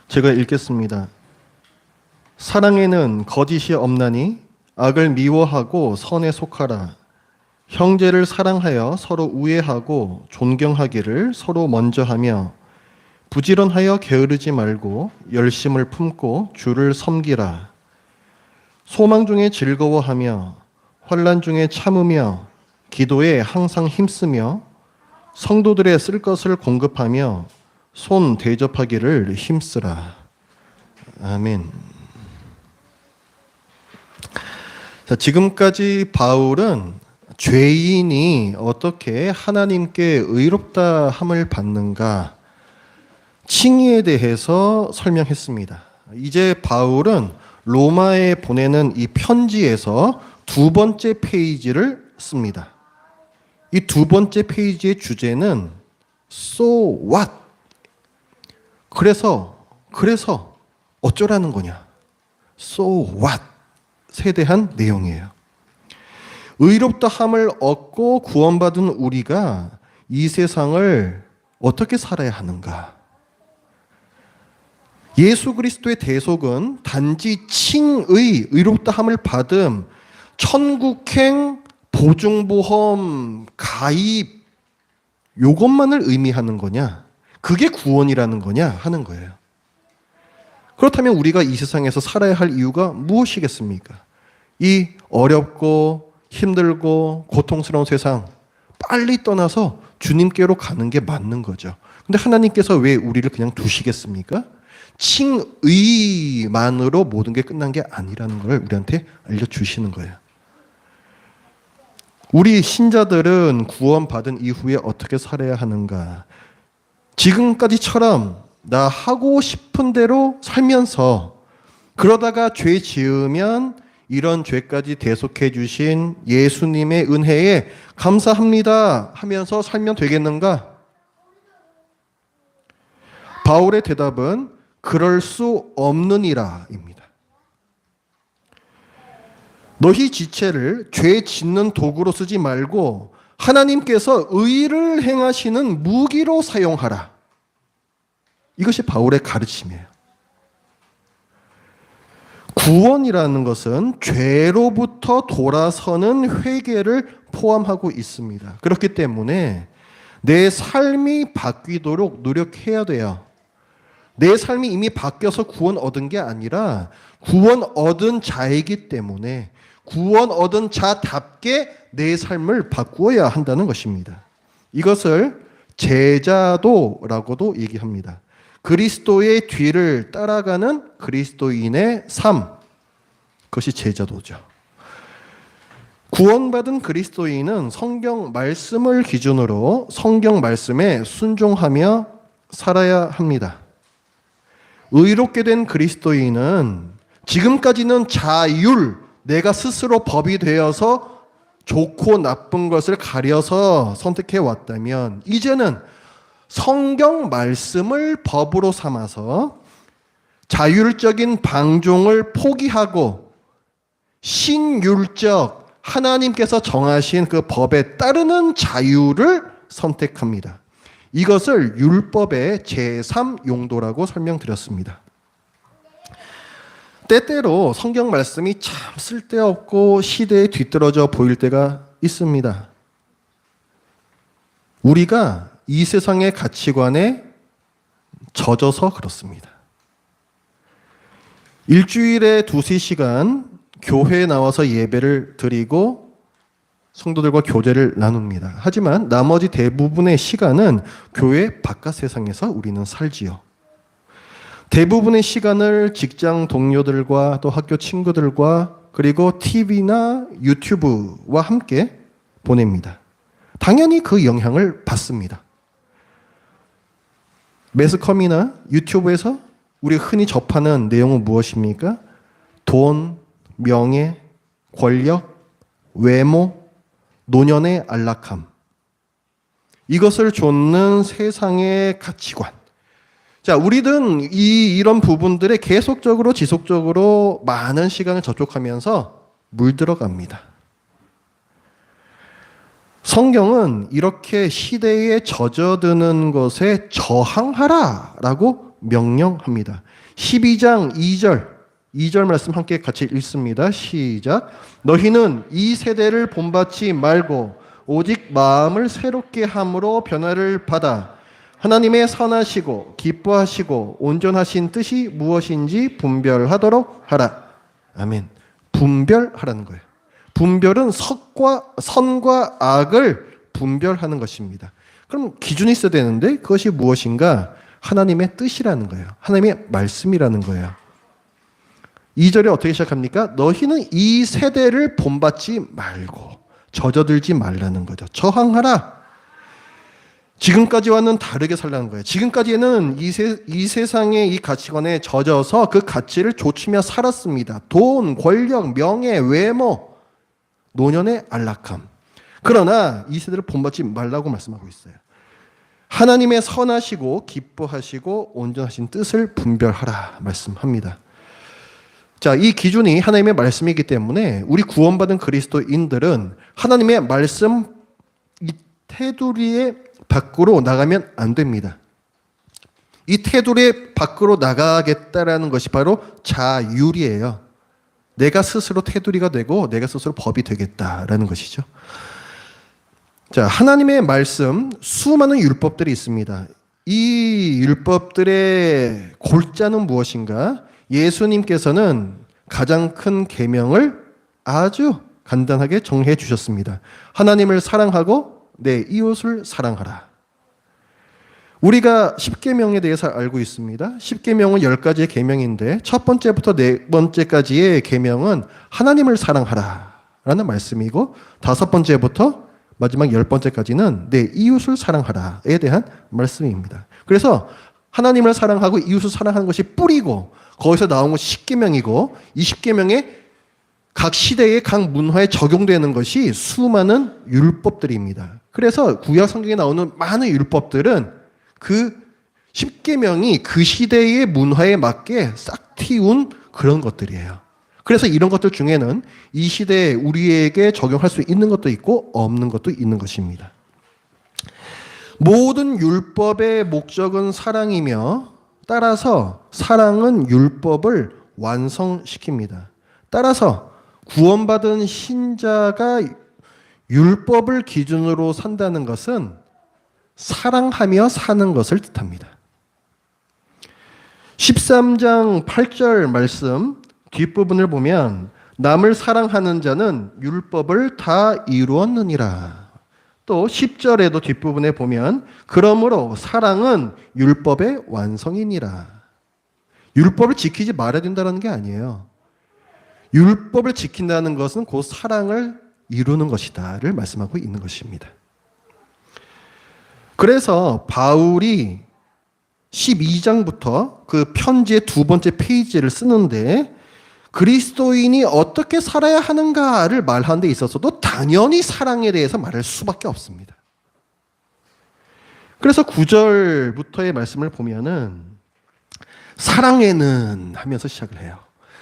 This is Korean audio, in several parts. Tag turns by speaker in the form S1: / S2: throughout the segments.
S1: 제가 읽겠습니다. 사랑에는 거짓이 없나니 악을 미워하고 선에 속하라. 형제를 사랑하여 서로 우애하고 존경하기를 서로 먼저 하며 부지런하여 게으르지 말고 열심을 품고 주를 섬기라. 소망 중에 즐거워하며 환난 중에 참으며 기도에 항상 힘쓰며 성도들의 쓸 것을 공급하며 손 대접하기를 힘쓰라. 아멘. 자, 지금까지 바울은 죄인이 어떻게 하나님께 의롭다 함을 받는가 칭의에 대해서 설명했습니다. 이제 바울은 로마에 보내는 이 편지에서 두 번째 페이지를 씁니다. 이 두 번째 페이지의 주제는 So what? 그래서 어쩌라는 거냐? So what에 대한 내용이에요. 의롭다 함을 얻고 구원받은 우리가 이 세상을 어떻게 살아야 하는가? 예수 그리스도의 대속은 단지 칭의, 의롭다 함을 받음, 천국행, 보증보험, 가입 요것만을 의미하는 거냐? 그게 구원이라는 거냐? 하는 거예요. 그렇다면 우리가 이 세상에서 살아야 할 이유가 무엇이겠습니까? 이 어렵고 힘들고 고통스러운 세상 빨리 떠나서 주님께로 가는 게 맞는 거죠. 근데 하나님께서 왜 우리를 그냥 두시겠습니까? 칭의만으로 모든 게 끝난 게 아니라는 걸 우리한테 알려주시는 거예요. 우리 신자들은 구원받은 이후에 어떻게 살아야 하는가? 지금까지처럼 나 하고 싶은 대로 살면서 그러다가 죄 지으면 이런 죄까지 대속해 주신 예수님의 은혜에 감사합니다 하면서 살면 되겠는가? 바울의 대답은 그럴 수 없느니라입니다. 너희 지체를 죄 짓는 도구로 쓰지 말고 하나님께서 의를 행하시는 무기로 사용하라. 이것이 바울의 가르침이에요. 구원이라는 것은 죄로부터 돌아서는 회개를 포함하고 있습니다. 그렇기 때문에 내 삶이 바뀌도록 노력해야 돼요. 내 삶이 이미 바뀌어서 구원 얻은 게 아니라 구원 얻은 자이기 때문에 구원 얻은 자답게 내 삶을 바꾸어야 한다는 것입니다. 이것을 제자도라고도 얘기합니다. 그리스도의 뒤를 따라가는 그리스도인의 삶, 그것이 제자도죠. 구원받은 그리스도인은 성경 말씀을 기준으로 성경 말씀에 순종하며 살아야 합니다. 의롭게 된 그리스도인은 지금까지는 자율, 내가 스스로 법이 되어서 좋고 나쁜 것을 가려서 선택해 왔다면 이제는 성경 말씀을 법으로 삼아서 자율적인 방종을 포기하고 신율적 하나님께서 정하신 그 법에 따르는 자유를 선택합니다. 이것을 율법의 제3용도라고 설명드렸습니다. 때때로 성경 말씀이 참 쓸데없고 시대에 뒤떨어져 보일 때가 있습니다. 우리가 이 세상의 가치관에 젖어서 그렇습니다. 일주일에 2-3시간 교회에 나와서 예배를 드리고 성도들과 교제를 나눕니다. 하지만 나머지 대부분의 시간은 교회 바깥 세상에서 우리는 살지요. 대부분의 시간을 직장 동료들과 또 학교 친구들과 그리고 TV나 유튜브와 함께 보냅니다. 당연히 그 영향을 받습니다. 매스컴이나 유튜브에서 우리가 흔히 접하는 내용은 무엇입니까? 돈, 명예, 권력, 외모, 노년의 안락함. 이것을 좇는 세상의 가치관. 자, 우리는 이런 부분들에 계속적으로 지속적으로 많은 시간을 접촉하면서 물들어갑니다. 성경은 이렇게 시대에 젖어드는 것에 저항하라라고 명령합니다. 12장 2절 말씀 함께 같이 읽습니다. 시작. 너희는 이 세대를 본받지 말고 오직 마음을 새롭게 함으로 변화를 받아 하나님의 선하시고 기뻐하시고 온전하신 뜻이 무엇인지 분별하도록 하라. 아멘. 분별하라는 거예요. 분별은 선과 악을 분별하는 것입니다. 그럼 기준이 있어야 되는데 그것이 무엇인가? 하나님의 뜻이라는 거예요. 하나님의 말씀이라는 거예요. 2절에 어떻게 시작합니까? 너희는 이 세대를 본받지 말고 젖어들지 말라는 거죠. 저항하라. 지금까지와는 다르게 살라는 거예요. 지금까지는 이 세상의 이 가치관에 젖어서 그 가치를 좇으며 살았습니다. 돈, 권력, 명예, 외모, 노년의 안락함. 그러나 이 세대를 본받지 말라고 말씀하고 있어요. 하나님의 선하시고 기뻐하시고 온전하신 뜻을 분별하라 말씀합니다. 자, 이 기준이 하나님의 말씀이기 때문에 우리 구원받은 그리스도인들은 하나님의 말씀 이 테두리에 밖으로 나가면 안 됩니다. 이 테두리 밖으로 나가겠다라는 것이 바로 자율이에요. 내가 스스로 테두리가 되고 내가 스스로 법이 되겠다라는 것이죠. 자, 하나님의 말씀 수많은 율법들이 있습니다. 이 율법들의 골자는 무엇인가? 예수님께서는 가장 큰 계명을 아주 간단하게 정해 주셨습니다. 하나님을 사랑하고 내 이웃을 사랑하라. 우리가 10계명에 대해서 알고 있습니다. 10계명은 10가지의 계명인데 첫 번째부터 네 번째까지의 계명은 하나님을 사랑하라 라는 말씀이고 다섯 번째부터 마지막 10번째까지는 내 이웃을 사랑하라에 대한 말씀입니다. 그래서 하나님을 사랑하고 이웃을 사랑하는 것이 뿌리고 거기서 나온 것이 10계명이고 이 10계명에 각 시대의 각 문화에 적용되는 것이 수많은 율법들입니다. 그래서 구약 성경에 나오는 많은 율법들은 그 10계명이 그 시대의 문화에 맞게 싹 틔운 그런 것들이에요. 그래서 이런 것들 중에는 이 시대에 우리에게 적용할 수 있는 것도 있고 없는 것도 있는 것입니다. 모든 율법의 목적은 사랑이며 따라서 사랑은 율법을 완성시킵니다. 따라서 구원받은 신자가 율법을 기준으로 산다는 것은 사랑하며 사는 것을 뜻합니다. 13장 8절 말씀 뒷부분을 보면 남을 사랑하는 자는 율법을 다 이루었느니라. 또 10절에도 뒷부분에 보면 그러므로 사랑은 율법의 완성이니라. 율법을 지키지 말아야 된다는 게 아니에요. 율법을 지킨다는 것은 곧 사랑을 이루는 것이다를 말씀하고 있는 것입니다. 그래서 바울이 12장부터 그 편지의 두 번째 페이지를 쓰는데 그리스도인이 어떻게 살아야 하는가를 말하는 데 있어서도 당연히 사랑에 대해서 말할 수밖에 없습니다. 그래서 9절부터의 말씀을 보면은 사랑에는 하면서 시작을 해요.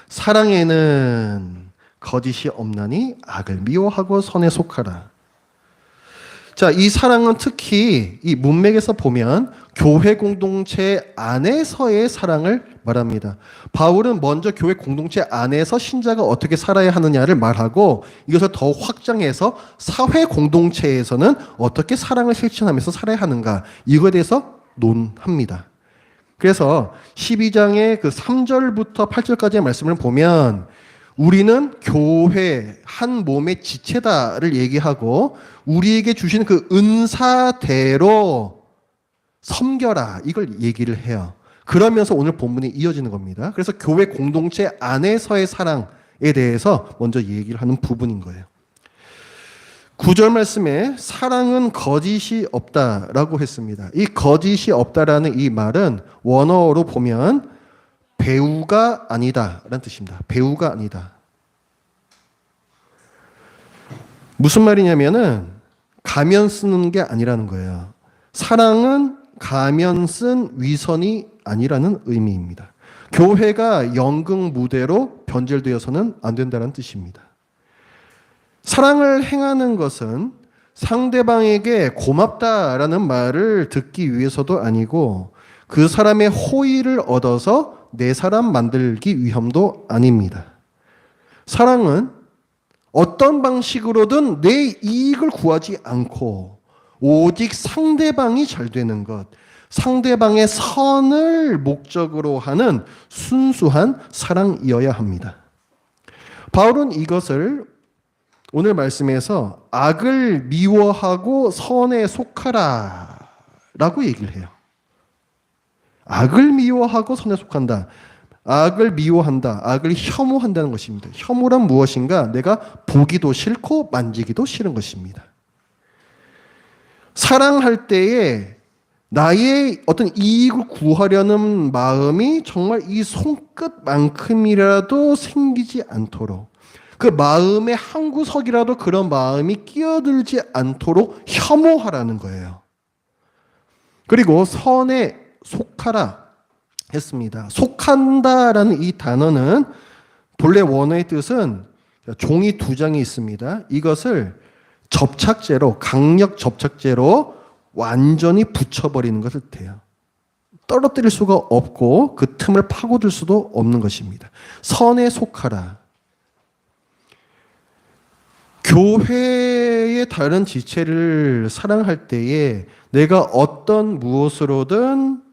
S1: 사랑에는 거짓이 없나니 악을 미워하고 선에 속하라. 자, 이 사랑은 특히 이 문맥에서 보면 교회 공동체 안에서의 사랑을 말합니다. 바울은 먼저 교회 공동체 안에서 신자가 어떻게 살아야 하느냐를 말하고 이것을 더 확장해서 사회 공동체에서는 어떻게 사랑을 실천하면서 살아야 하는가 이거에 대해서 논합니다. 그래서 12장의 그 3절부터 8절까지의 말씀을 보면 우리는 교회 한 몸의 지체다를 얘기하고 우리에게 주신 그 은사대로 섬겨라 이걸 얘기를 해요. 그러면서 오늘 본문이 이어지는 겁니다. 그래서 교회 공동체 안에서의 사랑에 대해서 먼저 얘기를 하는 부분인 거예요. 9절 말씀에 사랑은 거짓이 없다라고 했습니다. 이 거짓이 없다라는 이 말은 원어로 보면 배우가 아니다라는 뜻입니다. 배우가 아니다. 무슨 말이냐면은 가면 쓰는 게 아니라는 거예요. 사랑은 가면 쓴 위선이 아니라는 의미입니다. 교회가 연극 무대로 변질되어서는 안 된다는 뜻입니다. 사랑을 행하는 것은 상대방에게 고맙다라는 말을 듣기 위해서도 아니고 그 사람의 호의를 얻어서 내 사람 만들기 위함도 아닙니다. 사랑은 어떤 방식으로든 내 이익을 구하지 않고 오직 상대방이 잘 되는 것, 상대방의 선을 목적으로 하는 순수한 사랑이어야 합니다. 바울은 이것을 오늘 말씀에서 악을 미워하고 선에 속하라 라고 얘기를 해요. 악을 미워하고 선에 속한다. 악을 미워한다. 악을 혐오한다는 것입니다. 혐오란 무엇인가? 내가 보기도 싫고 만지기도 싫은 것입니다. 사랑할 때에 나의 어떤 이익을 구하려는 마음이 정말 이 손끝만큼이라도 생기지 않도록, 그 마음의 한 구석이라도 그런 마음이 끼어들지 않도록 혐오하라는 거예요. 그리고 선에 속하라 했습니다. 속한다라는 이 단어는 본래 원어의 뜻은 종이 두 장이 있습니다. 이것을 접착제로, 강력 접착제로 완전히 붙여버리는 것을 뜻해요. 떨어뜨릴 수가 없고 그 틈을 파고들 수도 없는 것입니다. 선에 속하라. 교회의 다른 지체를 사랑할 때에 내가 어떤 무엇으로든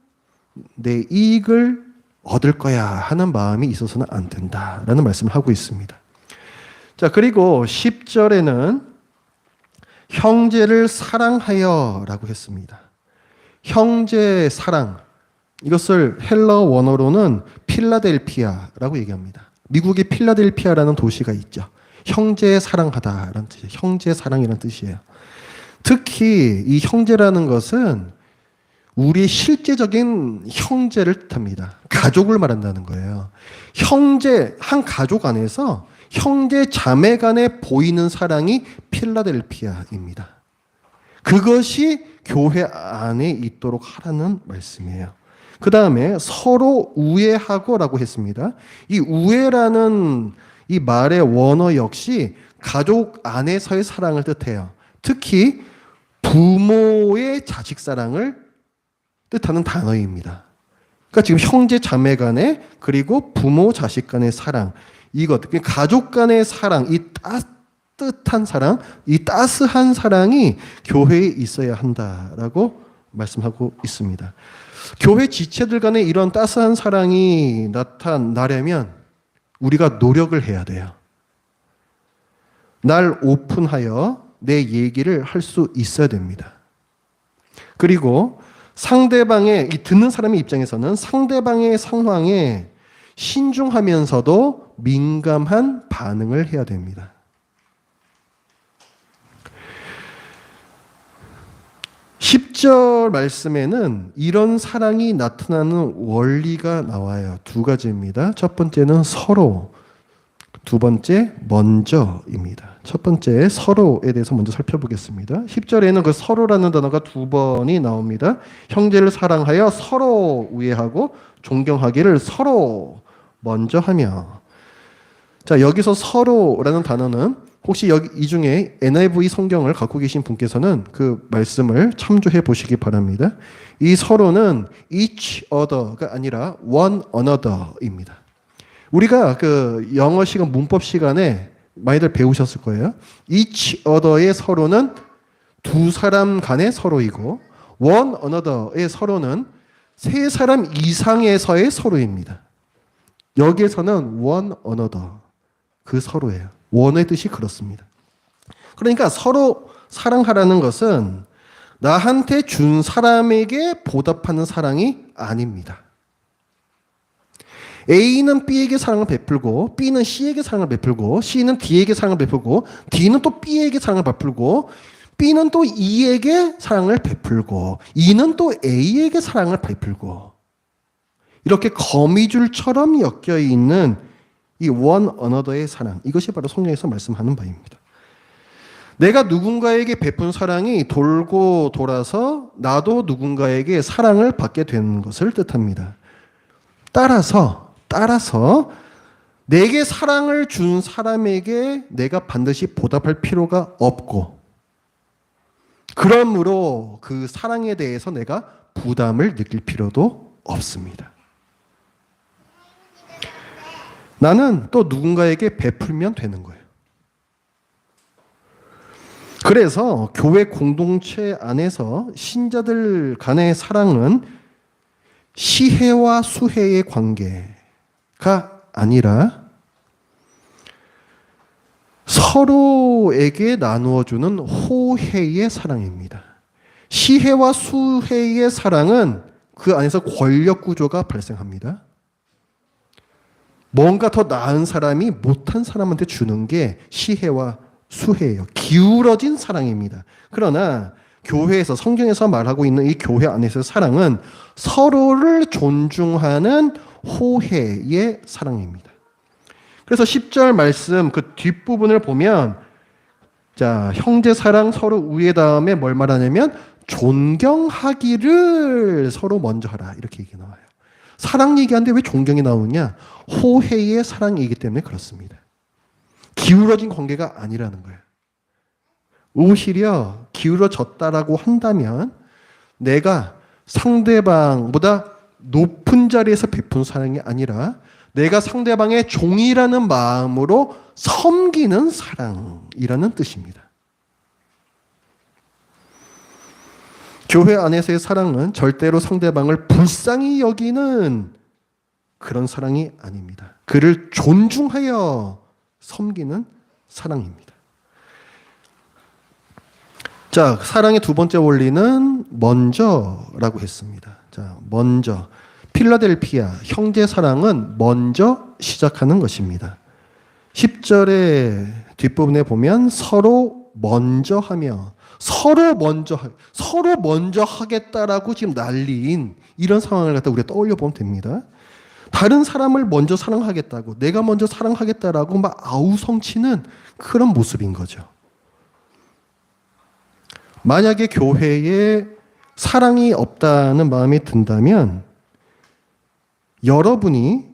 S1: 내 이익을 얻을 거야 하는 마음이 있어서는 안 된다라는 말씀을 하고 있습니다. 자, 그리고 10절에는 형제를 사랑하여 라고 했습니다. 형제 사랑, 이것을 헬러 원어로는 필라델피아라고 얘기합니다. 미국의 필라델피아라는 도시가 있죠. 형제 사랑하다라는 뜻이에요. 형제 사랑이라는 뜻이에요. 특히 이 형제라는 것은 우리의 실제적인 형제를 뜻합니다. 가족을 말한다는 거예요. 형제, 한 가족 안에서 형제 자매 간에 보이는 사랑이 필라델피아입니다. 그것이 교회 안에 있도록 하라는 말씀이에요. 그 다음에 서로 우애하고라고 했습니다. 이 우애라는 이 말의 원어 역시 가족 안에서의 사랑을 뜻해요. 특히 부모의 자식 사랑을 뜻하는 단어입니다. 그러니까 지금 형제 자매 간에 그리고 부모 자식 간의 사랑, 이것, 가족 간의 사랑, 이 따뜻한 사랑, 이 따스한 사랑이 교회에 있어야 한다라고 말씀하고 있습니다. 교회 지체들 간에 이런 따스한 사랑이 나타나려면 우리가 노력을 해야 돼요. 날 오픈하여 내 얘기를 할 수 있어야 됩니다. 그리고 상대방의, 이 듣는 사람의 입장에서는 상대방의 상황에 신중하면서도 민감한 반응을 해야 됩니다. (10절) 말씀에는 이런 사랑이 나타나는 원리가 나와요. 두 가지입니다. 첫 번째는 서로, 두 번째 먼저입니다. 첫 번째 서로에 대해서 먼저 살펴보겠습니다. 10절에는 그 서로라는 단어가 두 번이 나옵니다. 형제를 사랑하여 서로 우애하고 존경하기를 서로 먼저 하며. 자, 여기서 서로라는 단어는 혹시 여기 이 중에 NIV 성경을 갖고 계신 분께서는 그 말씀을 참조해 보시기 바랍니다. 이 서로는 each other가 아니라 one another입니다. 우리가 그 영어 시간, 문법 시간에 많이들 배우셨을 거예요. each other의 서로는 두 사람 간의 서로이고 one another의 서로는 세 사람 이상에서의 서로입니다. 여기에서는 one another, 그 서로예요. 원어의 뜻이 그렇습니다. 그러니까 서로 사랑하라는 것은 나한테 준 사람에게 보답하는 사랑이 아닙니다. A는 B에게 사랑을 베풀고 B는 C에게 사랑을 베풀고 C는 D에게 사랑을 베풀고 D는 또 B에게 사랑을 베풀고 B는 또 E에게 사랑을 베풀고 E는 또 A에게 사랑을 베풀고 이렇게 거미줄처럼 엮여있는 이 one another의 사랑, 이것이 바로 성경에서 말씀하는 바입니다. 내가 누군가에게 베푼 사랑이 돌고 돌아서 나도 누군가에게 사랑을 받게 되는 것을 뜻합니다. 따라서 내게 사랑을 준 사람에게 내가 반드시 보답할 필요가 없고 그러므로 그 사랑에 대해서 내가 부담을 느낄 필요도 없습니다. 나는 또 누군가에게 베풀면 되는 거예요. 그래서 교회 공동체 안에서 신자들 간의 사랑은 시혜와 수혜의 관계가 아니라 서로에게 나누어주는 호혜의 사랑입니다. 시혜와 수혜의 사랑은 그 안에서 권력 구조가 발생합니다. 뭔가 더 나은 사람이 못한 사람한테 주는 게 시혜와 수혜예요. 기울어진 사랑입니다. 그러나 교회에서 성경에서 말하고 있는 이 교회 안에서의 사랑은 서로를 존중하는 호혜의 사랑입니다. 그래서 10절 말씀 그 뒷부분을 보면 자, 형제 사랑 서로 우애 다음에 뭘 말하냐면 존경하기를 서로 먼저 하라 이렇게 얘기 나와요. 사랑 얘기하는데 왜 존경이 나오느냐? 호혜의 사랑이기 때문에 그렇습니다. 기울어진 관계가 아니라는 거예요. 오히려 기울어졌다라고 한다면 내가 상대방보다 높은 자리에서 베푼 사랑이 아니라 내가 상대방의 종이라는 마음으로 섬기는 사랑이라는 뜻입니다. 교회 안에서의 사랑은 절대로 상대방을 불쌍히 여기는 그런 사랑이 아닙니다. 그를 존중하여 섬기는 사랑입니다. 자, 사랑의 두 번째 원리는 먼저라고 했습니다. 자, 먼저. 필라델피아 형제 사랑은 먼저 시작하는 것입니다. 10절의 뒷부분에 보면 서로 먼저 하며 서로 먼저 하겠다라고 지금 난리인 이런 상황을 갖다 우리가 떠올려 보면 됩니다. 다른 사람을 먼저 사랑하겠다고 내가 먼저 사랑하겠다라고 막 아우성치는 그런 모습인 거죠. 만약에 교회에 사랑이 없다는 마음이 든다면 여러분이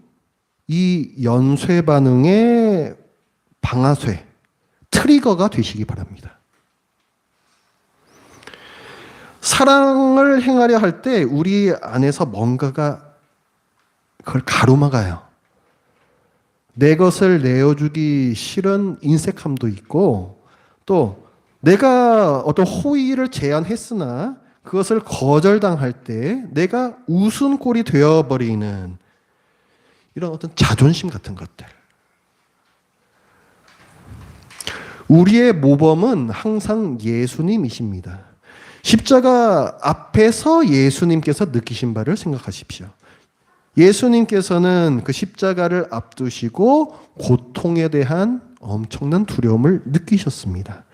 S1: 이 연쇄 반응의 방아쇠, 트리거가 되시기 바랍니다. 사랑을 행하려 할 때 우리 안에서 뭔가가 그걸 가로막아요. 내 것을 내어주기 싫은 인색함도 있고 또 내가 어떤 호의를 제안했으나 그것을 거절당할 때 내가 웃음꼴이 되어버리는 이런 어떤 자존심 같은 것들. 우리의 모범은 항상 예수님이십니다. 십자가 앞에서 예수님께서 느끼신 바를 생각하십시오. 예수님께서는 그 십자가를 앞두시고 고통에 대한 엄청난 두려움을 느끼셨습니다.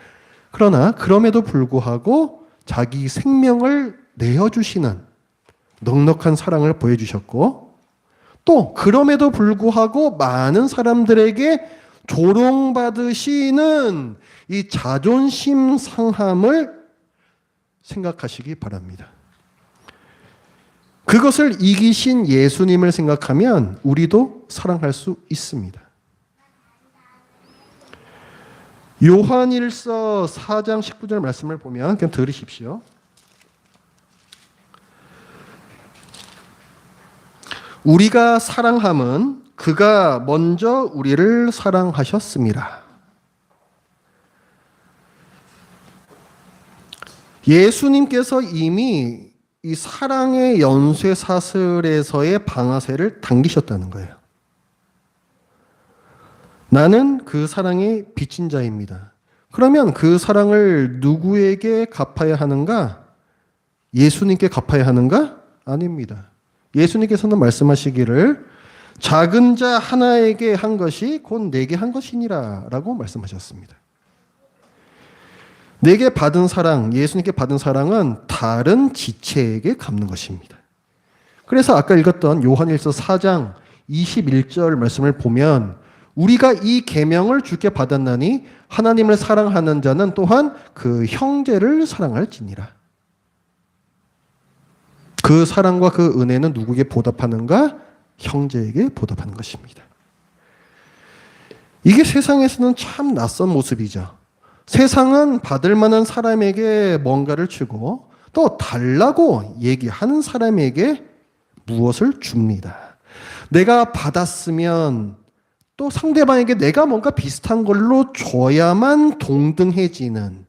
S1: 그러나 그럼에도 불구하고 자기 생명을 내어주시는 넉넉한 사랑을 보여주셨고 또 그럼에도 불구하고 많은 사람들에게 조롱받으시는 이 자존심 상함을 생각하시기 바랍니다. 그것을 이기신 예수님을 생각하면 우리도 사랑할 수 있습니다. 요한일서 4장 19절 말씀을 보면 그냥 들으십시오. 우리가 사랑함은 그가 먼저 우리를 사랑하셨습니다. 예수님께서 이미 이 사랑의 연쇄 사슬에서의 방아쇠를 당기셨다는 거예요. 나는 그 사랑의 빚진 자입니다. 그러면 그 사랑을 누구에게 갚아야 하는가? 예수님께 갚아야 하는가? 아닙니다. 예수님께서는 말씀하시기를 작은 자 하나에게 한 것이 곧 내게 한 것이니라 라고 말씀하셨습니다. 내게 받은 사랑, 예수님께 받은 사랑은 다른 지체에게 갚는 것입니다. 그래서 아까 읽었던 요한일서 4장 21절 말씀을 보면 우리가 이 계명을 주께 받았나니 하나님을 사랑하는 자는 또한 그 형제를 사랑할지니라. 그 사랑과 그 은혜는 누구에게 보답하는가? 형제에게 보답하는 것입니다. 이게 세상에서는 참 낯선 모습이죠. 세상은 받을 만한 사람에게 뭔가를 주고 또 달라고 얘기하는 사람에게 무엇을 줍니다. 내가 받았으면 또 상대방에게 내가 뭔가 비슷한 걸로 줘야만 동등해지는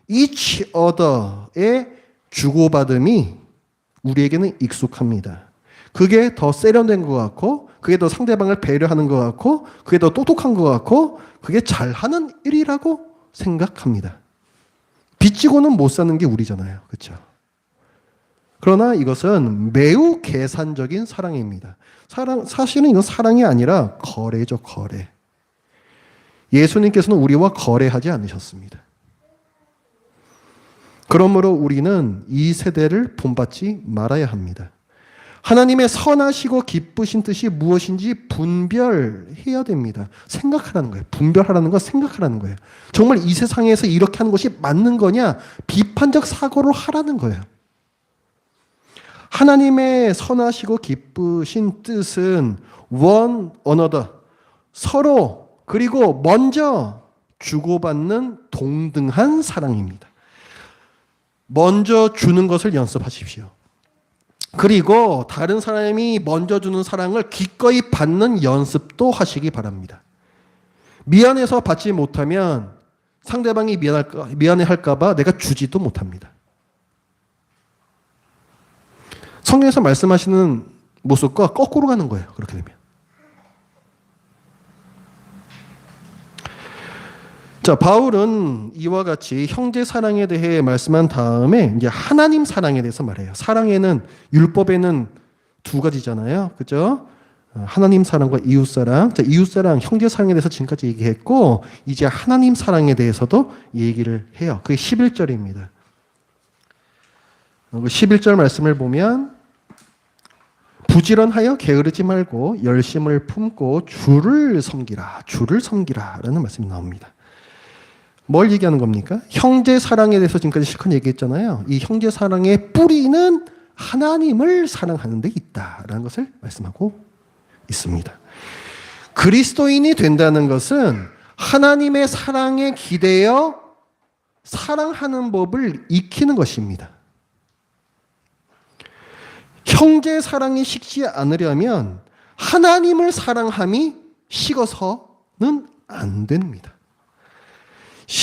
S1: each other의 주고받음이 우리에게는 익숙합니다. 그게 더 세련된 것 같고, 그게 더 상대방을 배려하는 것 같고, 그게 더 똑똑한 것 같고, 그게 잘하는 일이라고 생각합니다. 빚지고는 못 사는 게 우리잖아요. 그렇죠? 그러나 이것은 매우 계산적인 사랑입니다. 사실은 이건 사랑이 아니라 거래죠, 거래. 예수님께서는 우리와 거래하지 않으셨습니다. 그러므로 우리는 이 세대를 본받지 말아야 합니다. 하나님의 선하시고 기쁘신 뜻이 무엇인지 분별해야 됩니다. 생각하라는 거예요. 분별하라는 건 생각하라는 거예요. 정말 이 세상에서 이렇게 하는 것이 맞는 거냐? 비판적 사고를 하라는 거예요. 하나님의 선하시고 기쁘신 뜻은 one another, 서로 그리고 먼저 주고받는 동등한 사랑입니다. 먼저 주는 것을 연습하십시오. 그리고 다른 사람이 먼저 주는 사랑을 기꺼이 받는 연습도 하시기 바랍니다. 미안해서 받지 못하면 상대방이 미안해할까 봐 내가 주지도 못합니다. 성경에서 말씀하시는 모습과 거꾸로 가는 거예요. 그렇게 되면. 자, 바울은 이와 같이 형제 사랑에 대해 말씀한 다음에 이제 하나님 사랑에 대해서 말해요. 사랑에는 율법에는 두 가지잖아요. 그죠? 하나님 사랑과 이웃 사랑. 자, 이웃 사랑, 형제 사랑에 대해서 지금까지 얘기했고 이제 하나님 사랑에 대해서도 얘기를 해요. 그게 11절입니다. 11절 말씀을 보면 부지런하여 게으르지 말고 열심을 품고 주를 섬기라 라는 말씀이 나옵니다. 뭘 얘기하는 겁니까? 형제 사랑에 대해서 지금까지 실컷 얘기했잖아요. 이 형제 사랑의 뿌리는 하나님을 사랑하는 데 있다라는 것을 말씀하고 있습니다. 그리스도인이 된다는 것은 하나님의 사랑에 기대어 사랑하는 법을 익히는 것입니다. 형제 사랑이 식지 않으려면 하나님을 사랑함이 식어서는 안 됩니다.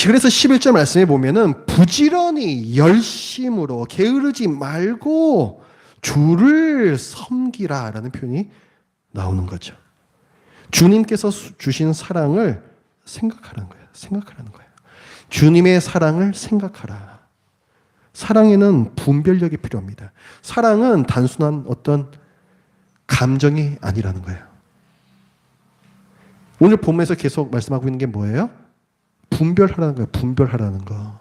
S1: 그래서 11절 말씀에 보면은 부지런히 열심으로 게으르지 말고 주를 섬기라라는 표현이 나오는 거죠. 주님께서 주신 사랑을 생각하라는 거예요. 생각하라는 거예요. 주님의 사랑을 생각하라. 사랑에는 분별력이 필요합니다. 사랑은 단순한 어떤 감정이 아니라는 거예요. 오늘 본문에서 계속 말씀하고 있는 게 뭐예요? 분별하라는 거예요. 분별하라는 거.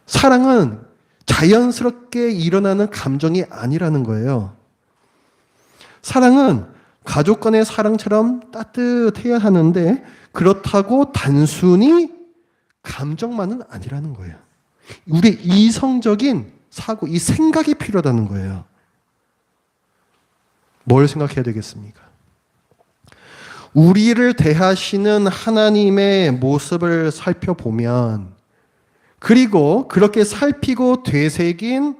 S1: 사랑은 자연스럽게 일어나는 감정이 아니라는 거예요. 사랑은 가족 간의 사랑처럼 따뜻해야 하는데 그렇다고 단순히 감정만은 아니라는 거예요. 우리 이성적인 사고, 이 생각이 필요하다는 거예요. 뭘 생각해야 되겠습니까? 우리를 대하시는 하나님의 모습을 살펴보면, 그리고 그렇게 살피고 되새긴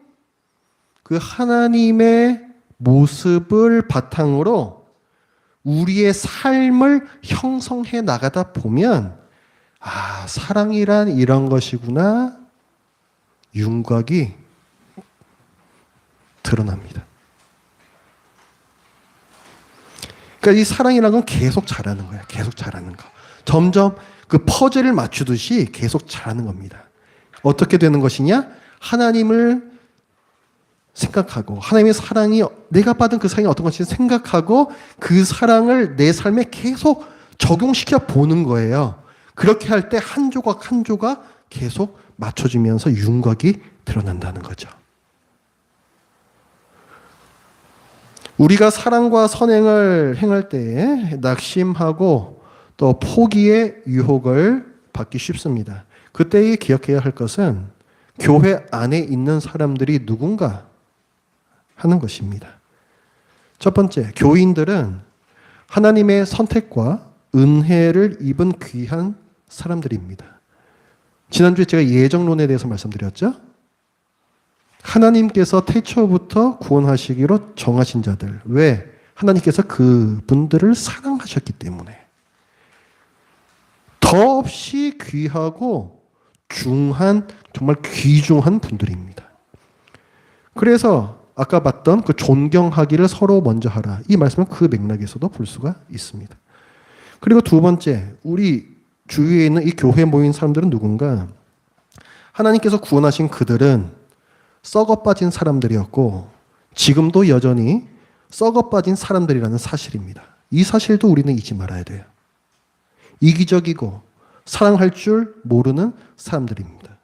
S1: 그 하나님의 모습을 바탕으로 우리의 삶을 형성해 나가다 보면, 아, 사랑이란 이런 것이구나. 윤곽이 드러납니다. 그러니까 이 사랑이라는 건 계속 자라는 거예요. 계속 자라는 거. 점점 그 퍼즐을 맞추듯이 계속 자라는 겁니다. 어떻게 되는 것이냐? 하나님을 생각하고 하나님의 사랑이 내가 받은 그 사랑이 어떤 것인지 생각하고 그 사랑을 내 삶에 계속 적용시켜 보는 거예요. 그렇게 할 때 한 조각 한 조각 계속 맞춰지면서 윤곽이 드러난다는 거죠. 우리가 사랑과 선행을 행할 때에 낙심하고 또 포기의 유혹을 받기 쉽습니다. 그때에 기억해야 할 것은 교회 안에 있는 사람들이 누군가 하는 것입니다. 첫 번째, 교인들은 하나님의 선택과 은혜를 입은 귀한 사람들입니다. 지난주에 제가 예정론에 대해서 말씀드렸죠. 하나님께서 태초부터 구원하시기로 정하신 자들. 왜? 하나님께서 그분들을 사랑하셨기 때문에. 더없이 귀하고 중한, 정말 귀중한 분들입니다. 그래서 아까 봤던 그 존경하기를 서로 먼저 하라. 이 말씀은 그 맥락에서도 볼 수가 있습니다. 그리고 두 번째, 우리 주위에 있는 이 교회에 모인 사람들은 누군가? 하나님께서 구원하신 그들은 썩어 빠진 사람들이었고 지금도 여전히 썩어 빠진 사람들이라는 사실입니다. 이 사실도 우리는 잊지 말아야 돼요. 이기적이고 사랑할 줄 모르는 사람들입니다.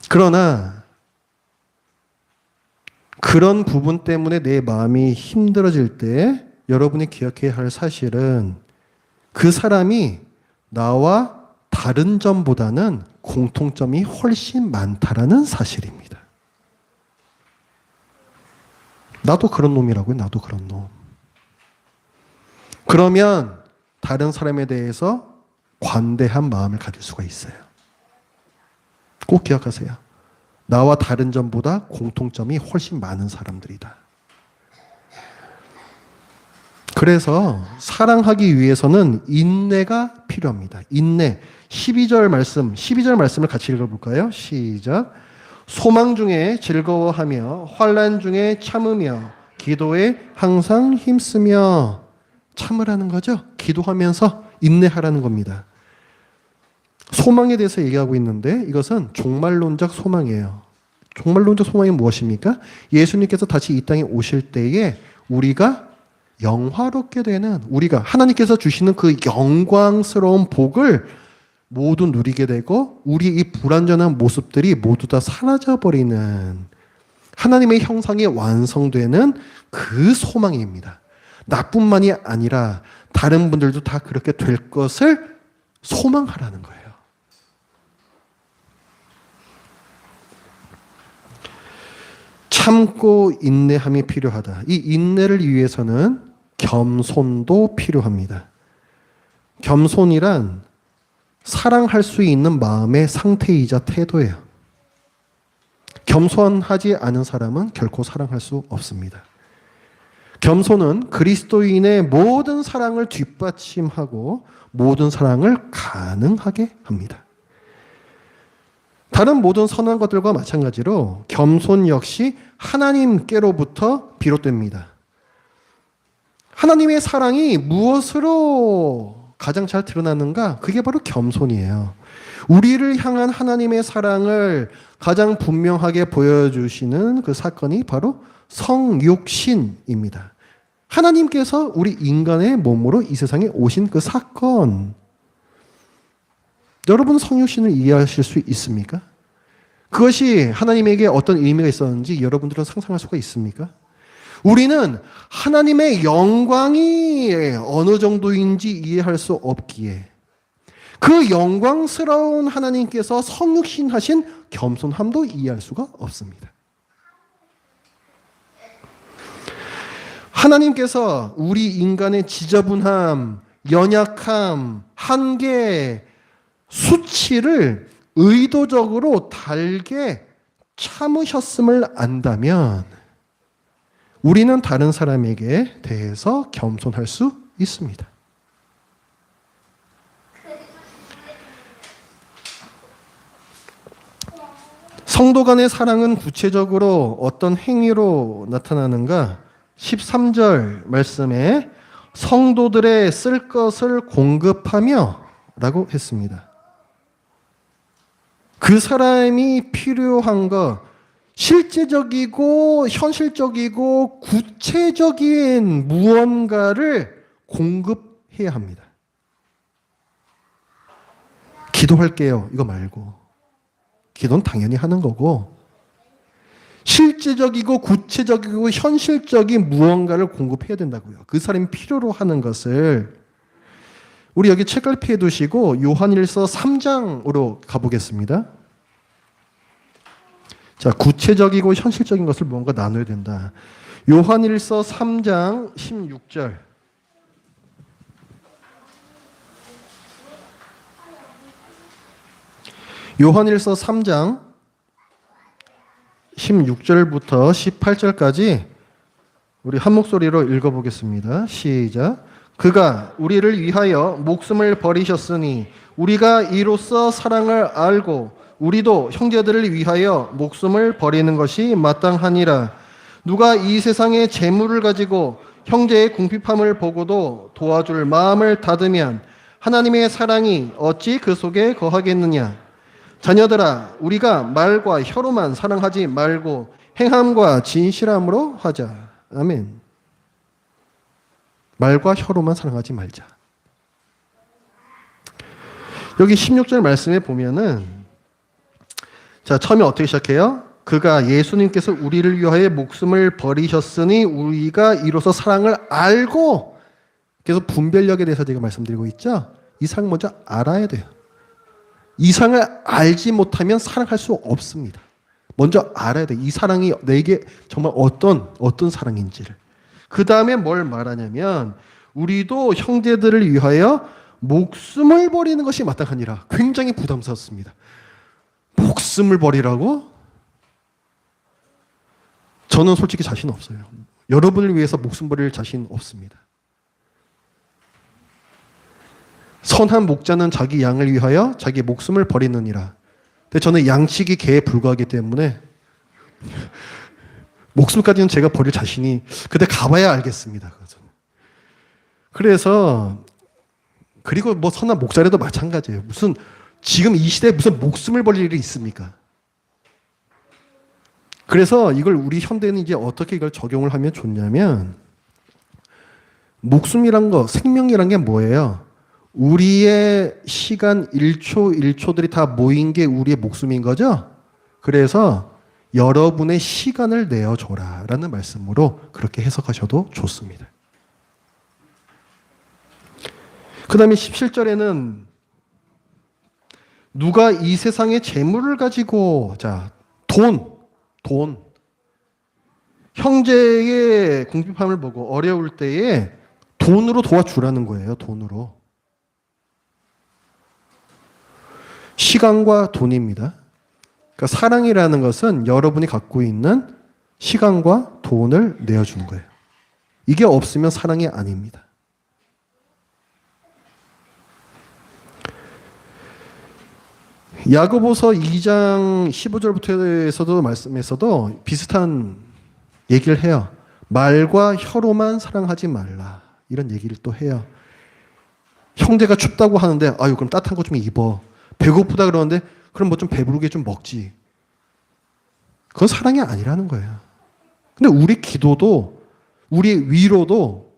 S1: 그러나 그런 부분 때문에 내 마음이 힘들어질 때 여러분이 기억해야 할 사실은 그 사람이 나와 다른 점보다는 공통점이 훨씬 많다라는 사실입니다. 나도 그런 놈이라고요. 나도 그런 놈. 그러면 다른 사람에 대해서 관대한 마음을 가질 수가 있어요. 꼭 기억하세요. 나와 다른 점보다 공통점이 훨씬 많은 사람들이다. 그래서 사랑하기 위해서는 인내가 필요합니다. 인내. 12절 말씀을 같이 읽어볼까요? 시작. 소망 중에 즐거워하며 환난 중에 참으며 기도에 항상 힘쓰며. 참으라는 거죠. 기도하면서 인내하라는 겁니다. 소망에 대해서 얘기하고 있는데 이것은 종말론적 소망이에요. 종말론적 소망이 무엇입니까? 예수님께서 다시 이 땅에 오실 때에 우리가 영화롭게 되는, 우리가 하나님께서 주시는 그 영광스러운 복을 모두 누리게 되고 우리 이 불완전한 모습들이 모두 다 사라져버리는 하나님의 형상이 완성되는 그 소망입니다. 나뿐만이 아니라 다른 분들도 다 그렇게 될 것을 소망하라는 거예요. 참고 인내함이 필요하다. 이 인내를 위해서는 겸손도 필요합니다. 겸손이란 사랑할 수 있는 마음의 상태이자 태도예요. 겸손하지 않은 사람은 결코 사랑할 수 없습니다. 겸손은 그리스도인의 모든 사랑을 뒷받침하고 모든 사랑을 가능하게 합니다. 다른 모든 선한 것들과 마찬가지로 겸손 역시 하나님께로부터 비롯됩니다. 하나님의 사랑이 무엇으로 가장 잘 드러나는가? 그게 바로 겸손이에요. 우리를 향한 하나님의 사랑을 가장 분명하게 보여주시는 그 사건이 바로 성육신입니다. 하나님께서 우리 인간의 몸으로 이 세상에 오신 그 사건. 여러분 성육신을 이해하실 수 있습니까? 그것이 하나님에게 어떤 의미가 있었는지 여러분들은 상상할 수가 있습니까? 우리는 하나님의 영광이 어느 정도인지 이해할 수 없기에 그 영광스러운 하나님께서 성육신하신 겸손함도 이해할 수가 없습니다. 하나님께서 우리 인간의 지저분함, 연약함, 한계, 수치를 의도적으로 달게 참으셨음을 안다면 우리는 다른 사람에게 대해서 겸손할 수 있습니다. 성도 간의 사랑은 구체적으로 어떤 행위로 나타나는가? 13절 말씀에 성도들의 쓸 것을 공급하며 라고 했습니다. 그 사람이 필요한 것, 실제적이고 현실적이고 구체적인 무언가를 공급해야 합니다. 기도할게요. 이거 말고. 기도는 당연히 하는 거고 실제적이고 구체적이고 현실적인 무언가를 공급해야 된다고요. 그 사람이 필요로 하는 것을 우리 여기 책갈피해 두시고 요한일서 3장으로 가보겠습니다. 자, 구체적이고 현실적인 것을 뭔가 나눠야 된다. 요한일서 3장 16절. 요한일서 3장 16절부터 18절까지 우리 한 목소리로 읽어보겠습니다. 시작. 그가 우리를 위하여 목숨을 버리셨으니 우리가 이로써 사랑을 알고 우리도 형제들을 위하여 목숨을 버리는 것이 마땅하니라. 누가 이 세상의 재물을 가지고 형제의 궁핍함을 보고도 도와줄 마음을 닫으면 하나님의 사랑이 어찌 그 속에 거하겠느냐. 자녀들아, 우리가 말과 혀로만 사랑하지 말고 행함과 진실함으로 하자. 아멘. 말과 혀로만 사랑하지 말자. 여기 16절 말씀에 보면은, 자, 처음에 어떻게 시작해요? 그가 예수님께서 우리를 위하여 목숨을 버리셨으니 우리가 이로써 사랑을 알고, 계속 분별력에 대해서 제가 말씀드리고 있죠? 이 사랑 먼저 알아야 돼요. 이 사랑을 알지 못하면 사랑할 수 없습니다. 먼저 알아야 돼. 이 사랑이 내게 정말 어떤 사랑인지를. 그 다음에 뭘 말하냐면, 우리도 형제들을 위하여 목숨을 버리는 것이 마땅하니라. 굉장히 부담스럽습니다. 목숨을 버리라고? 저는 솔직히 자신 없어요. 여러분을 위해서 목숨 버릴 자신 없습니다. 선한 목자는 자기 양을 위하여 자기 목숨을 버리느니라. 근데 저는 양치기 개에 불과하기 때문에 목숨까지는 제가 버릴 자신이, 그때 가봐야 알겠습니다. 그래서, 그리고 뭐 선한 목자라도 마찬가지예요. 무슨 지금 이 시대에 무슨 목숨을 버릴 일이 있습니까? 그래서 이걸 우리 현대는 이제 어떻게 이걸 적용을 하면 좋냐면, 목숨이란 거, 생명이란 게 뭐예요? 우리의 시간 1초 1초들이 다 모인 게 우리의 목숨인 거죠? 그래서 여러분의 시간을 내어줘라 라는 말씀으로 그렇게 해석하셔도 좋습니다. 그 다음에 17절에는 누가 이 세상의 재물을 가지고, 자, 돈. 형제의 궁핍함을 보고 어려울 때에 돈으로 도와주라는 거예요, 돈으로. 시간과 돈입니다. 그러니까 사랑이라는 것은 여러분이 갖고 있는 시간과 돈을 내어주는 거예요. 이게 없으면 사랑이 아닙니다. 야고보서 2장 15절부터에서도 말씀에서도 비슷한 얘기를 해요. 말과 혀로만 사랑하지 말라. 이런 얘기를 또 해요. 형제가 춥다고 하는데, 아유, 그럼 따뜻한 거 좀 입어. 배고프다 그러는데, 그럼 뭐 좀 배부르게 좀 먹지. 그건 사랑이 아니라는 거예요. 근데 우리 기도도, 우리 위로도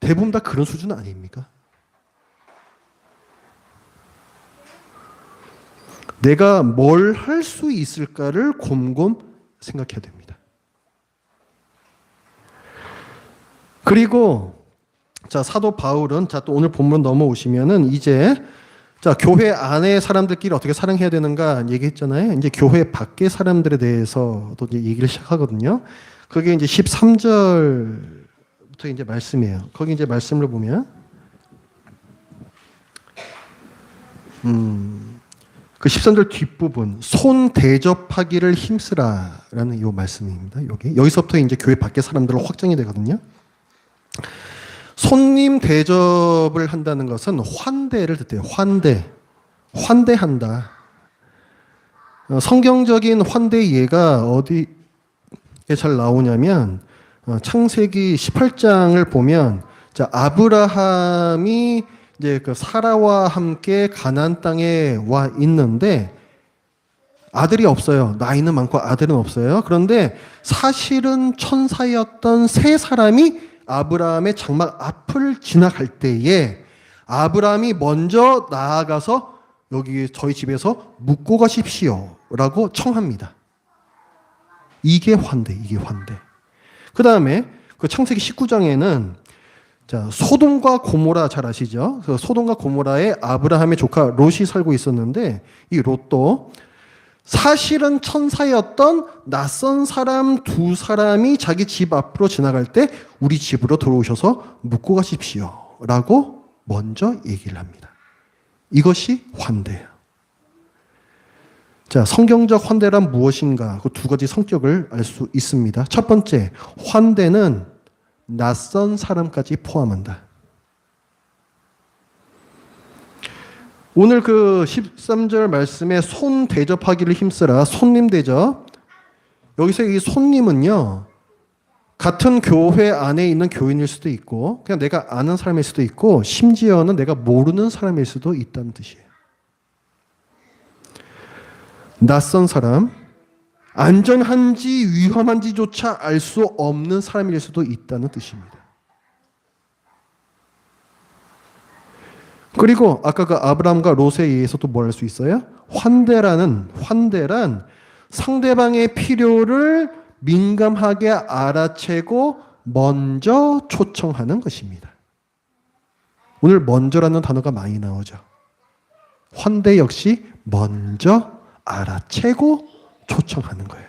S1: 대부분 다 그런 수준 아닙니까? 내가 뭘 할 수 있을까를 곰곰 생각해야 됩니다. 그리고, 자, 사도 바울은, 자, 또 오늘 본문 넘어오시면은 이제, 자, 교회 안에 사람들끼리 어떻게 사랑해야 되는가 얘기했잖아요. 이제 교회 밖의 사람들에 대해서도 이제 얘기를 시작하거든요. 그게 이제 13절부터 이제 말씀이에요. 거기 이제 말씀을 보면, 그 13절 뒷부분, 손 대접하기를 힘쓰라라는 이 말씀입니다. 여기서부터 이제 교회 밖의 사람들로 확정이 되거든요. 손님 대접을 한다는 것은 환대를 뜻해요. 환대한다. 성경적인 환대 예가 어디에 잘 나오냐면, 창세기 18장을 보면, 자, 아브라함이 이제 그 사라와 함께 가나안 땅에 와 있는데 아들이 없어요. 나이는 많고 아들은 없어요. 그런데 사실은 천사였던 세 사람이 아브라함의 장막 앞을 지나갈 때에 아브라함이 먼저 나아가서 여기 저희 집에서 묵고 가십시오라고 청합니다. 이게 환대. 그 다음에 그 창세기 19장에는 자, 소돔과 고모라 잘 아시죠? 그 소돔과 고모라에 아브라함의 조카 롯이 살고 있었는데 이 롯도 사실은 천사였던 낯선 사람 두 사람이 자기 집 앞으로 지나갈 때 우리 집으로 들어오셔서 묵고 가십시오 라고 먼저 얘기를 합니다. 이것이 환대예요. 자, 성경적 환대란 무엇인가? 그 두 가지 성격을 알 수 있습니다. 첫 번째, 환대는 낯선 사람까지 포함한다. 오늘 그 13절 말씀에 손 대접하기를 힘쓰라. 손님 대접. 여기서 이 손님은요, 같은 교회 안에 있는 교인일 수도 있고, 그냥 내가 아는 사람일 수도 있고, 심지어는 내가 모르는 사람일 수도 있다는 뜻이에요. 낯선 사람, 안전한지 위험한지조차 알 수 없는 사람일 수도 있다는 뜻입니다. 그리고 아까 그 아브라함과 롯에 의해서도 뭘 할 수 있어요? 환대란 상대방의 필요를 민감하게 알아채고 먼저 초청하는 것입니다. 오늘 먼저라는 단어가 많이 나오죠. 환대 역시 먼저 알아채고 초청하는 거예요.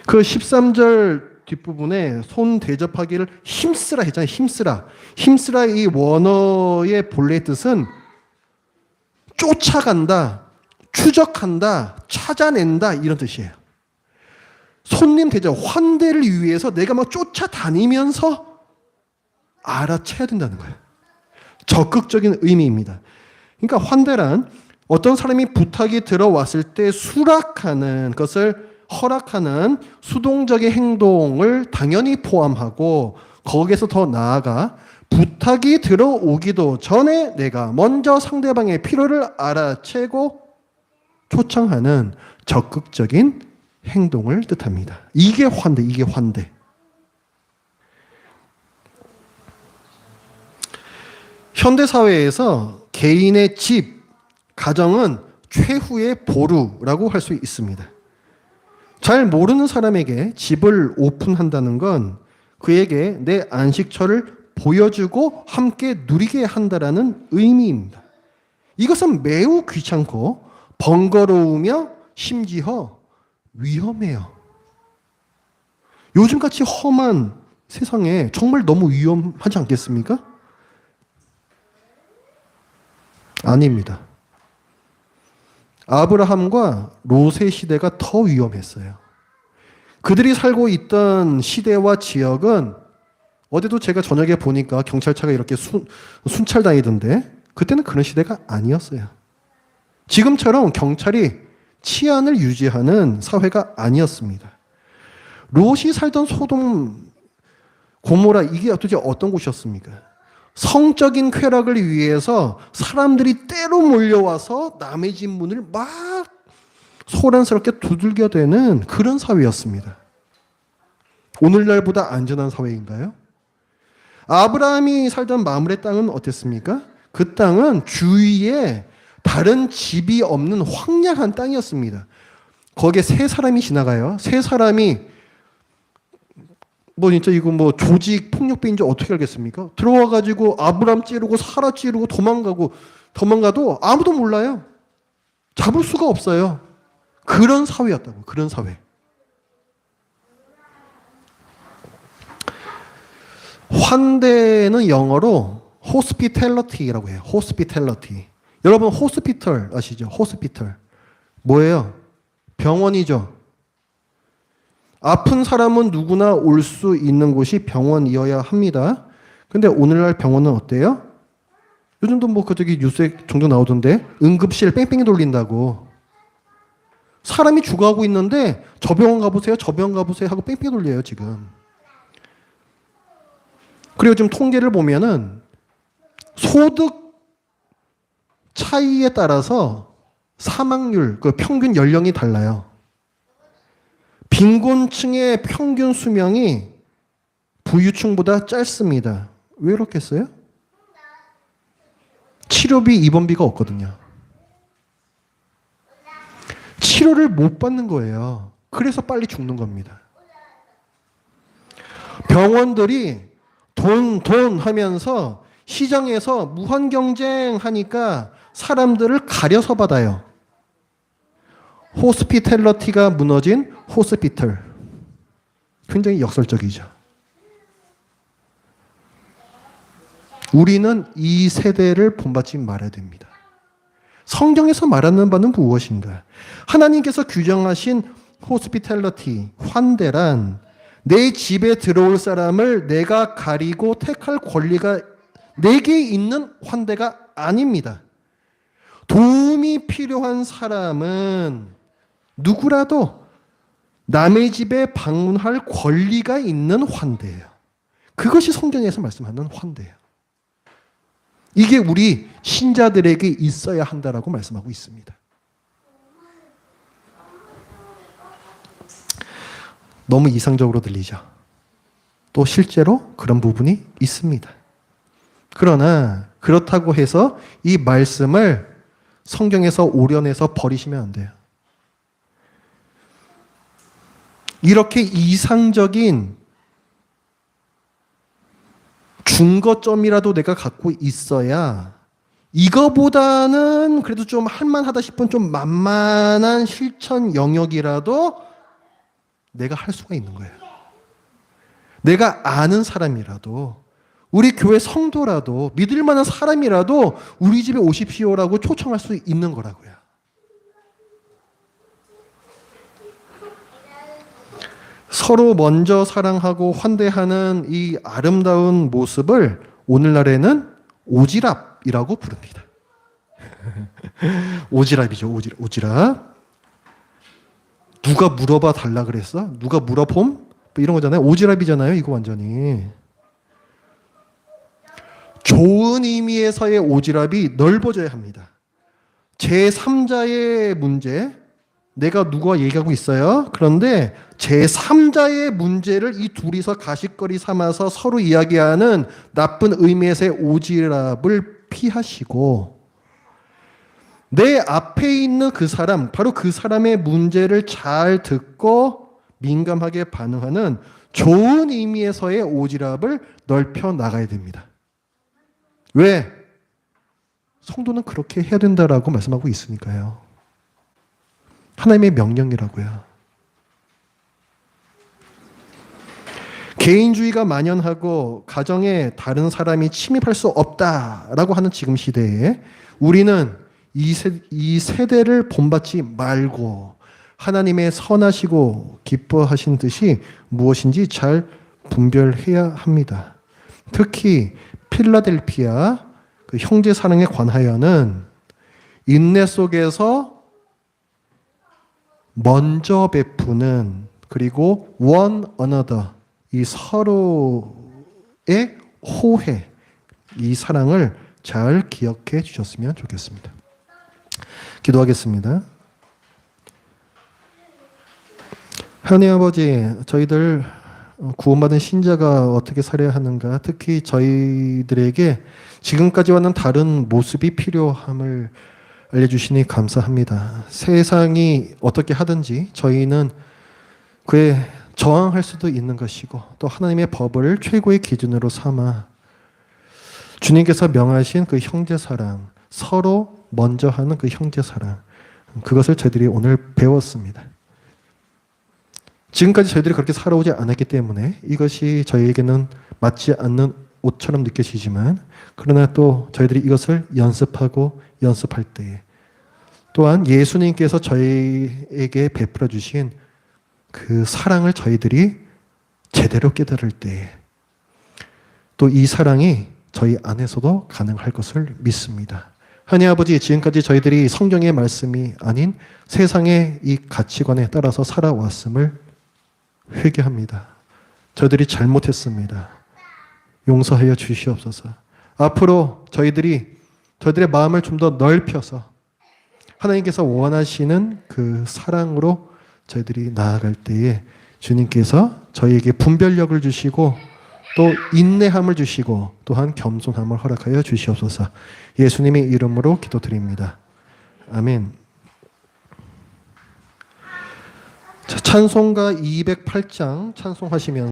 S1: 그 13절 뒷부분에 손 대접하기를 힘쓰라 했잖아요. 힘쓰라. 힘쓰라 이 원어의 본래 뜻은 쫓아간다, 추적한다, 찾아낸다 이런 뜻이에요. 손님 대접, 환대를 위해서 내가 막 쫓아다니면서 알아채야 된다는 거예요. 적극적인 의미입니다. 그러니까 환대란 어떤 사람이 부탁이 들어왔을 때 수락하는 것을 허락하는 수동적인 행동을 당연히 포함하고 거기에서 더 나아가 부탁이 들어오기도 전에 내가 먼저 상대방의 필요를 알아채고 초청하는 적극적인 행동을 뜻합니다. 이게 환대, 이게 환대. 현대사회에서 개인의 집, 가정은 최후의 보루라고 할 수 있습니다. 잘 모르는 사람에게 집을 오픈한다는 건 그에게 내 안식처를 보여주고 함께 누리게 한다라는 의미입니다. 이것은 매우 귀찮고 번거로우며 심지어 위험해요. 요즘같이 험한 세상에 정말 너무 위험하지 않겠습니까? 아닙니다. 아브라함과 롯의 시대가 더 위험했어요. 그들이 살고 있던 시대와 지역은 어제도 제가 저녁에 보니까 경찰차가 이렇게 순찰 다니던데 그때는 그런 시대가 아니었어요. 지금처럼 경찰이 치안을 유지하는 사회가 아니었습니다. 롯이 살던 소돔, 고모라 이게 도대체 어떤 곳이었습니까? 성적인 쾌락을 위해서 사람들이 때로 몰려와서 남의 집 문을 막 소란스럽게 두들겨대는 그런 사회였습니다. 오늘날보다 안전한 사회인가요? 아브라함이 살던 마므레 땅은 어땠습니까? 그 땅은 주위에 다른 집이 없는 황량한 땅이었습니다. 거기에 세 사람이 지나가요. 세 사람이 진짜 이거 조직 폭력배인지 어떻게 알겠습니까? 들어와가지고 아브람 찌르고 사라 찌르고 도망가도 아무도 몰라요. 잡을 수가 없어요. 그런 사회였다고. 그런 사회. 환대는 영어로 hospitality라고 해요. hospitality. 여러분 호스피털 아시죠? 호스피털. 뭐예요? 병원이죠. 아픈 사람은 누구나 올 수 있는 곳이 병원이어야 합니다. 근데 오늘날 병원은 어때요? 요즘도 뉴스에 종종 나오던데 응급실 뺑뺑이 돌린다고. 사람이 죽어가고 있는데 저 병원 가보세요, 저 병원 가보세요 하고 뺑뺑이 돌려요 지금. 그리고 지금 통계를 보면은 소득 차이에 따라서 사망률, 그 평균 연령이 달라요. 빈곤층의 평균 수명이 부유층보다 짧습니다. 왜 그렇겠어요? 치료비, 입원비가 없거든요. 치료를 못 받는 거예요. 그래서 빨리 죽는 겁니다. 병원들이 돈 하면서 시장에서 무한 경쟁하니까 사람들을 가려서 받아요. 호스피텔러티가 무너진 호스피털. 굉장히 역설적이죠. 우리는 이 세대를 본받지 말아야 됩니다. 성경에서 말하는 바는 무엇인가? 하나님께서 규정하신 호스피탈리티, 환대란 내 집에 들어올 사람을 내가 가리고 택할 권리가 내게 있는 환대가 아닙니다. 도움이 필요한 사람은 누구라도 남의 집에 방문할 권리가 있는 환대예요. 그것이 성경에서 말씀하는 환대예요. 이게 우리 신자들에게 있어야 한다라고 말씀하고 있습니다. 너무 이상적으로 들리죠? 또 실제로 그런 부분이 있습니다. 그러나 그렇다고 해서 이 말씀을 성경에서 오려내서 버리시면 안 돼요. 이렇게 이상적인 중거점이라도 내가 갖고 있어야 이거보다는 그래도 좀 할만하다 싶은 좀 만만한 실천 영역이라도 내가 할 수가 있는 거예요. 내가 아는 사람이라도 우리 교회 성도라도 믿을 만한 사람이라도 우리 집에 오십시오라고 초청할 수 있는 거라고요. 서로 먼저 사랑하고 환대하는 이 아름다운 모습을 오늘날에는 오지랖이라고 부릅니다. 오지랖이죠. 오지랖. 누가 물어봐 달라 그랬어? 누가 물어봄? 이런 거잖아요. 오지랖이잖아요. 이거 완전히. 좋은 의미에서의 오지랖이 넓어져야 합니다. 제3자의 문제, 내가 누가 얘기하고 있어요. 그런데 제3자의 문제를 이 둘이서 가십거리 삼아서 서로 이야기하는 나쁜 의미에서의 오지랖을 피하시고 내 앞에 있는 그 사람, 바로 그 사람의 문제를 잘 듣고 민감하게 반응하는 좋은 의미에서의 오지랖을 넓혀 나가야 됩니다. 왜? 성도는 그렇게 해야 된다라고 말씀하고 있으니까요. 하나님의 명령이라고요. 개인주의가 만연하고 가정에 다른 사람이 침입할 수 없다라고 하는 지금 시대에 우리는 이 세대를 본받지 말고 하나님의 선하시고 기뻐하신 뜻이 무엇인지 잘 분별해야 합니다. 특히 필라델피아 그 형제 사랑에 관하여는 인내 속에서 먼저 베푸는 그리고 one another 이 서로의 호혜 이 사랑을 잘 기억해 주셨으면 좋겠습니다. 기도하겠습니다. 하나님 아버지, 저희들 구원받은 신자가 어떻게 살아야 하는가, 특히 저희들에게 지금까지와는 다른 모습이 필요함을 알려주시니 감사합니다. 세상이 어떻게 하든지 저희는 그에 저항할 수도 있는 것이고 또 하나님의 법을 최고의 기준으로 삼아 주님께서 명하신 그 형제사랑, 서로 먼저 하는 그 형제사랑, 그것을 저희들이 오늘 배웠습니다. 지금까지 저희들이 그렇게 살아오지 않았기 때문에 이것이 저희에게는 맞지 않는 옷처럼 느껴지지만 그러나 또 저희들이 이것을 연습하고 연습할 때에 또한 예수님께서 저희에게 베풀어 주신 그 사랑을 저희들이 제대로 깨달을 때에 또 이 사랑이 저희 안에서도 가능할 것을 믿습니다. 하나님 아버지, 지금까지 저희들이 성경의 말씀이 아닌 세상의 이 가치관에 따라서 살아왔음을 회개합니다. 저희들이 잘못했습니다. 용서하여 주시옵소서. 앞으로 저희들의 마음을 좀 더 넓혀서 하나님께서 원하시는 그 사랑으로 저희들이 나아갈 때에 주님께서 저희에게 분별력을 주시고 또 인내함을 주시고 또한 겸손함을 허락하여 주시옵소서. 예수님의 이름으로 기도드립니다. 아멘. 자, 찬송가 208장 찬송하시면